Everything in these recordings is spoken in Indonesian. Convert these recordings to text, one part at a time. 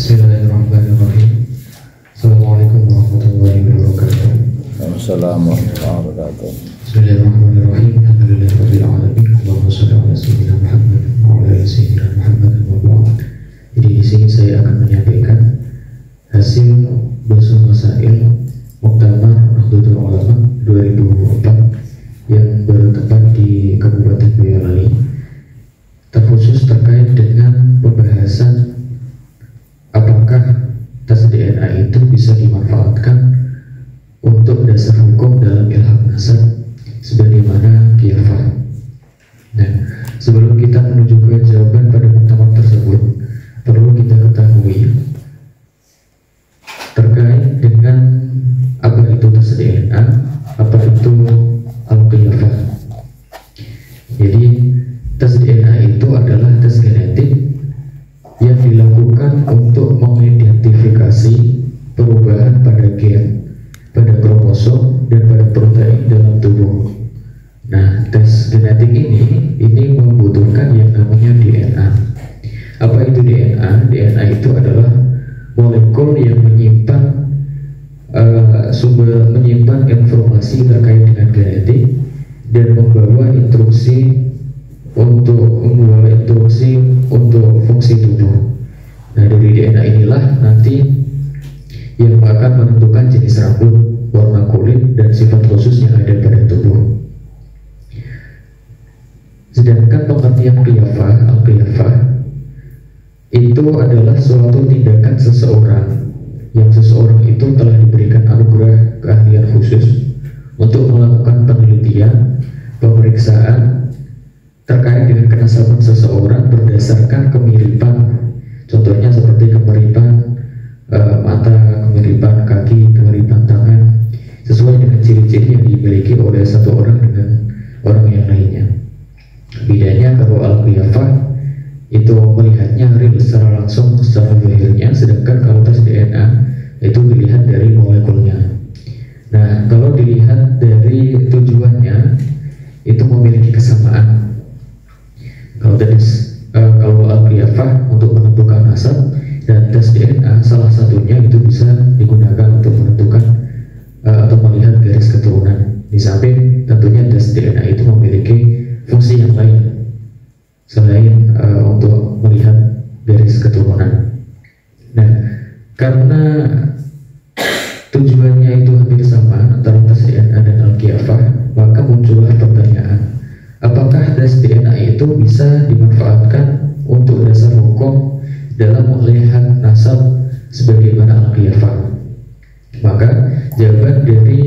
Bismillahirrahmanirrahim. Assalamualaikum warahmatullahi wabarakatuh. Assalamualaikum warahmatullahi wabarakatuh. Bismillahirrahmanirrahim. Alhamdulillahirabbil alamin. Allahumma shalli ala sayyidina Muhammad wa ala ali sayyidina Muhammad wa ba'd. Jadi di sini saya akan menyampaikan hasil Basul Masail Muktamar Nahdlatul Ulama 2024 yang bertempat di Kabupaten Boyolali, terkhusus terkait dengan pembahasan apakah tes DNA itu bisa dimanfaatkan untuk dasar hukum dalam ilham nasab sebagaimana khilafah. Nah, sebelum kita menuju ke jawaban pada muktamar tersebut, perlu kita ketahui terkait dengan apa itu tes DNA, apa itu al-khilafah. Jadi tes DNA itu adalah tes genetik yang dilakukan untuk mengidentifikasi perubahan pada gen, pada kromosom, dan pada protein dalam tubuh. Nah, tes genetik ini membutuhkan yang namanya DNA. Apa itu DNA? DNA itu adalah molekul yang menyimpan menyimpan informasi terkait dengan genetik dan membawa instruksi untuk fungsi tubuh. Nah, dari DNA inilah nanti yang akan menentukan jenis rambut, warna kulit, dan sifat khusus yang ada pada tubuh. Sedangkan pengertian al-khilafah itu adalah suatu tindakan seseorang yang seseorang itu telah diberikan anugerah keahlian khusus untuk melakukan penelitian, pemeriksaan terkait dengan kenasaban seseorang berdasarkan kemiripan. Contohnya seperti kemiripan mata, kemiripan kaki, kemiripan tangan, sesuai dengan ciri-ciri yang dimiliki oleh satu orang dengan orang yang lainnya. Bedanya kalau al-khilafah itu melihatnya real secara langsung, secara zahirnya, sedangkan kalau tes DNA itu dilihat dari molekulnya. Nah, kalau dilihat dari tujuannya itu memiliki kesamaan. Kalau al-khilafah untuk menentukan nasab, dan tes DNA salah satunya itu bisa digunakan untuk menentukan atau melihat garis keturunan. Di samping tentunya tes DNA itu memiliki fungsi yang lain selain untuk melihat garis keturunan. Nah, karena tujuannya itu hampir sama antara tes DNA dan al-khilafah, maka muncullah pertanyaan, apakah tes DNA itu bisa dimanfaatkan untuk dasar hukum dalam melihat nasab sebagaimana al-khilafah? Maka jawaban dari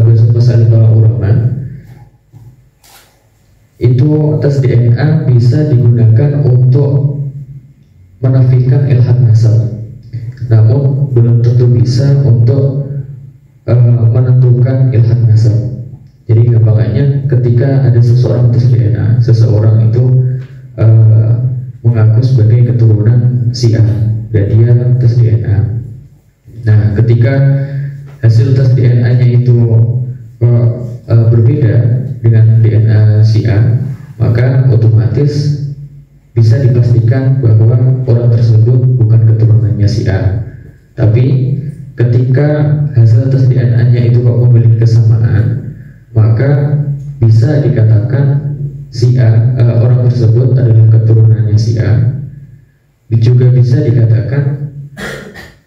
Basul Masail para ulama itu tes DNA bisa digunakan untuk menafikan ilham nasab, namun belum tentu bisa untuk menentukan ilham nasab. Jadi gampangannya, ketika ada seseorang tes DNA, seseorang itu mengaku sebagai keturunan si A dan dia tes DNA. Nah, ketika hasil tes DNA-nya itu berbeda dengan DNA si A, maka otomatis bisa dipastikan bahwa orang tersebut bukan keturunannya si A. Tapi ketika hasil tes DNA-nya itu kok memiliki kesamaan, maka bisa dikatakan si A, orang tersebut adalah keturunannya si A. Juga bisa dikatakan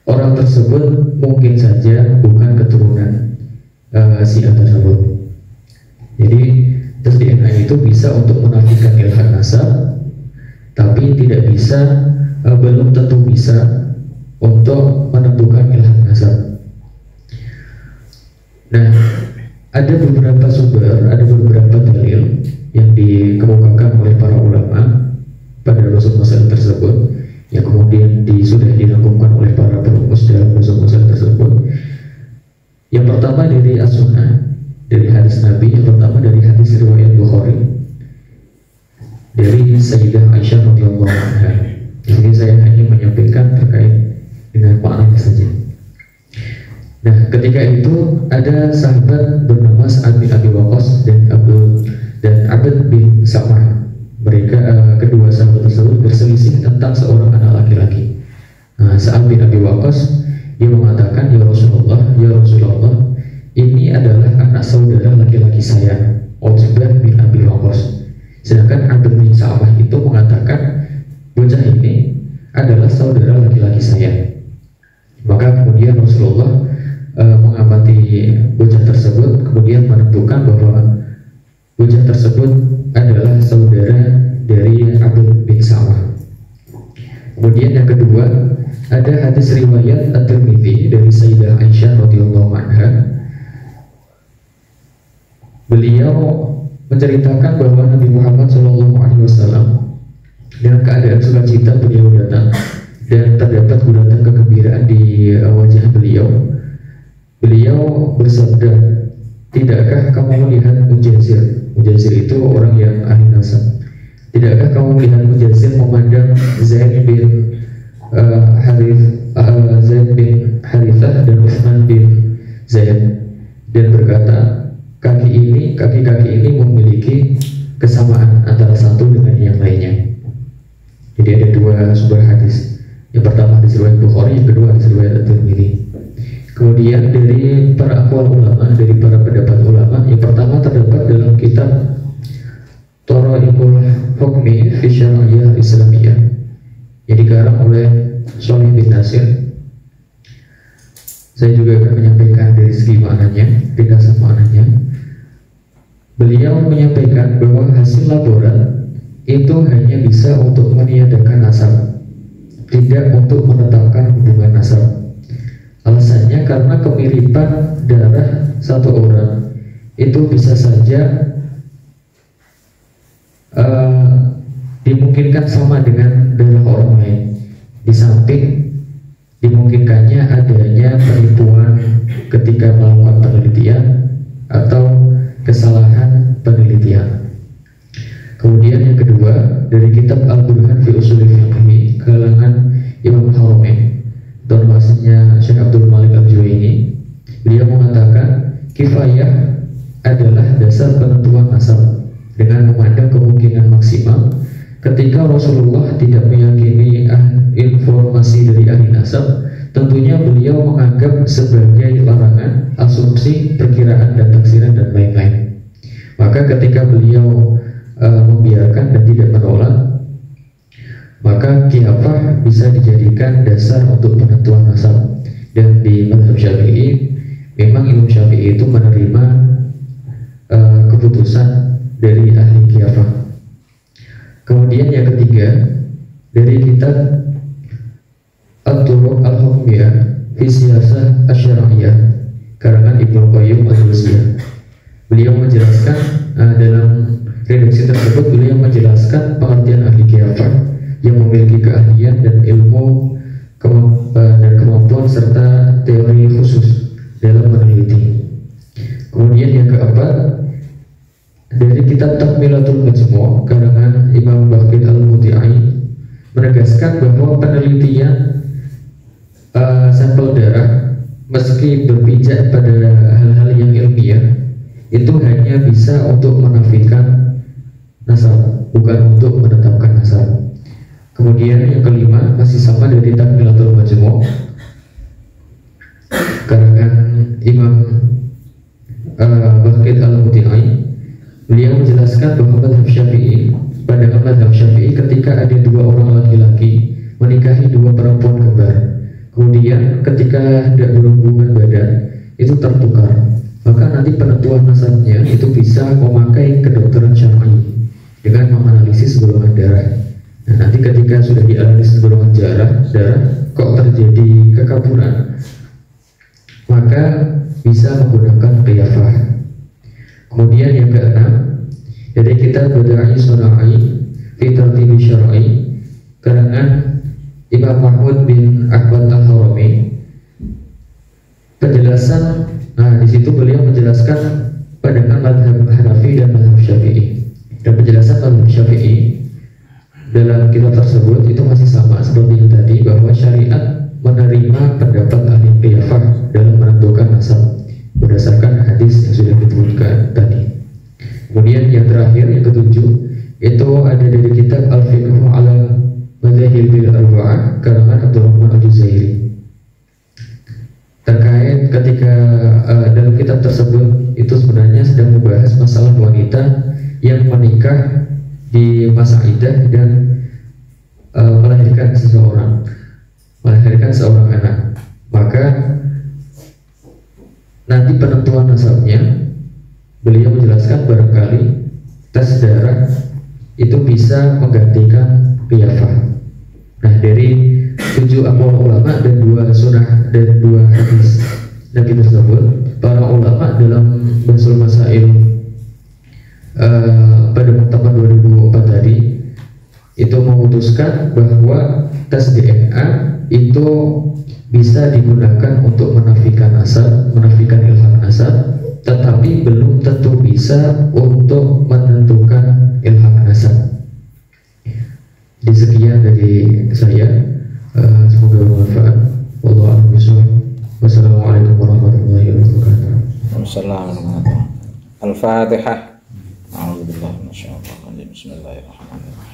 orang tersebut mungkin saja bukan keturunan si A tersebut. Jadi tes DNA itu bisa untuk menafikan ilham nasab, tapi tidak bisa, belum tentu bisa untuk menentukan ilham nasab. Nah, ada beberapa sumber, ada beberapa dalil yang dikemukakan oleh para ulama pada Basul Masail tersebut, yang kemudian sudah dirangkumkan oleh para perumus dalam Basul Masail tersebut. Yang pertama dari as-sunnah, dari hadis Nabi. Yang pertama dari hadis riwayat Bukhari dari Sayyidah Aisyah radhiyallahu anha. Di sini saya hanya menyampaikan terkait dengan maknanya saja. Nah, ketika itu ada sahabat bernama Sa'ad bin Abi Waqqas dan Abd bin Sam'ah. Mereka kedua sahabat tersebut berselisih tentang seorang anak laki-laki. Sa'ad bin Abi Waqqas, dia mengatakan, ya Rasulullah, ini adalah anak saudara laki-laki saya, Utbah bin Abi Waqqas. Sedangkan Amr bin Sa'amah itu mengatakan, bocah ini adalah saudara laki-laki saya. Maka kemudian Rasulullah mengamati bocah tersebut, kemudian menentukan bahwa bocah tersebut adalah saudara dari Amr bin Sa'amah. Kemudian yang kedua, ada hadis riwayat At-Tirmidzi dari Sayyidah Aisyah radhiyallahu anha. Beliau menceritakan bahwa Nabi Muhammad SAW dengan keadaan sukacita beliau datang dan terdapat guratan kegembiraan di wajah beliau. Beliau bersabda, tidakkah kamu melihat Mujazir? Mujazir itu orang yang ahli nasab. Tidakkah kamu melihat Mujazir memandang Zaid bin Harithah dan Utsman bin Zaid dan berkata, kaki-kaki ini memiliki kesamaan antara satu dengan yang lainnya. Jadi ada dua sumber hadis. Yang pertama hadis riwayat Bukhari, yang kedua hadis riwayat At-Tirmidzi. Kemudian dari para aqwal ulama, dari para pendapat ulama, yang pertama terdapat dalam kitab Thara'iqul Hukmi fi Syar'iyyah Islamiyah yang dikarang oleh Shalih bin Nasir. Saya juga akan menyampaikan dari segi maknanya, ringkasan maknanya. Beliau menyampaikan bahwa hasil laborat itu hanya bisa untuk meniadakan nasab, tidak untuk menetapkan hubungan nasab. Alasannya karena kemiripan darah satu orang itu bisa saja dimungkinkan sama dengan darah orang lain, di samping dimungkinkannya adanya penipuan ketika melakukan penelitian atau kesalahan penelitian. Kemudian yang kedua, dari kitab Al-Burhan fi Ushul Fiqh kalangan Imam Haramain dan bahasanya Syekh Abdul Malik Al-Juwaini, beliau mengatakan kifayah adalah dasar penentuan nasab dengan memandang kemungkinan maksimal. Ketika Rasulullah tidak meyakini informasi dari ahli nasab, tentunya beliau menganggap sebagai larangan, asumsi, perkiraan, dan taksiran, dan lain-lain. Maka ketika beliau membiarkan dan tidak menolak, maka khilafah bisa dijadikan dasar untuk penentuan nasab. Dan di mazhab Syafi'i, memang Imam Syafi'i itu menerima keputusan dari ahli khilafah. Kemudian yang ketiga, dari kitab At-Turuq Al-Hukmiyah fi Siyasah Asy-Syar'iyyah karangan Ibnu Qayyim Al-Jauziyah. Beliau menjelaskan dalam redaksi tersebut, beliau menjelaskan pengertian ahli khilafah yang memiliki keahlian dan ilmu dan kemampuan serta teori khusus dalam meneliti. Kemudian yang keempat, dari kitab Takmilatul Majmu' karangan Imam Baqir Al-Muti'i menegaskan bahwa penelitian sampel darah meski berpijak pada hal-hal yang ilmiah itu hanya bisa untuk menafikan nasab, bukan untuk menetapkan nasab. Kemudian yang kelima, masih sama dari Takmilatul Majmu' karangan Imam Baqir Al-Muti'i, beliau menjelaskan bahwa mazhab Syafi'i, pandangan mazhab Syafi'i ketika ada dua orang laki-laki menikahi dua perempuan kembar, kemudian ketika tidak berhubungan badan itu tertukar, maka nanti penentuan nasabnya itu bisa memakai kedokteran syar'i dengan menganalisis golongan darah. Nah, nanti ketika sudah dianalisis golongan darah kok terjadi kekaburan, maka bisa menggunakan qiyafah. Kemudian yang keenam, dari kitab Bada'i Shana'i fi Tartibi Syar'i karangan Imam Mahmud bin Ahmad Al-Harami, penjelasan. Nah, di situ beliau menjelaskan pandangan mazhab Hanafi dan mazhab Syafi'i. Dan penjelasan mazhab Syafi'i dalam kitab tersebut itu masih sama seperti yang tadi, bahwa syariat menerima pendapat ahli qiyafah dalam menentukan nasab berdasarkan hadis yang sudah disebutkan tadi. Kemudian yang terakhir, yang ketujuh, itu ada dari kitab Al-Fiqh ala Madzahibil Arba'ah karangan Abdurrahman Al-Juzairi. sudah dan melahirkan seorang anak, maka nanti penentuan nasabnya beliau menjelaskan barangkali tes darah itu bisa menggantikan khilafah. Nah, dari 7 aqwal ulama dan 2 sunnah dan 2 hadis Nabi tersebut, para ulama dalam Basul Masail pada Muktamar 2004 tadi itu memutuskan bahwa tes DNA itu bisa digunakan untuk menafikan nasab, menafikan ilhaq nasab, tetapi belum tentu bisa untuk menentukan ilhaq nasab. Di sekian dari saya, semoga bermanfaat. Wallahu a'lam bishawab. Wassalamualaikum warahmatullahi wabarakatuh. Wassalamualaikum. Al-Fatihah. A'udzubillahi minasyaitonir rajim. Bismillahirrahmanirrahim.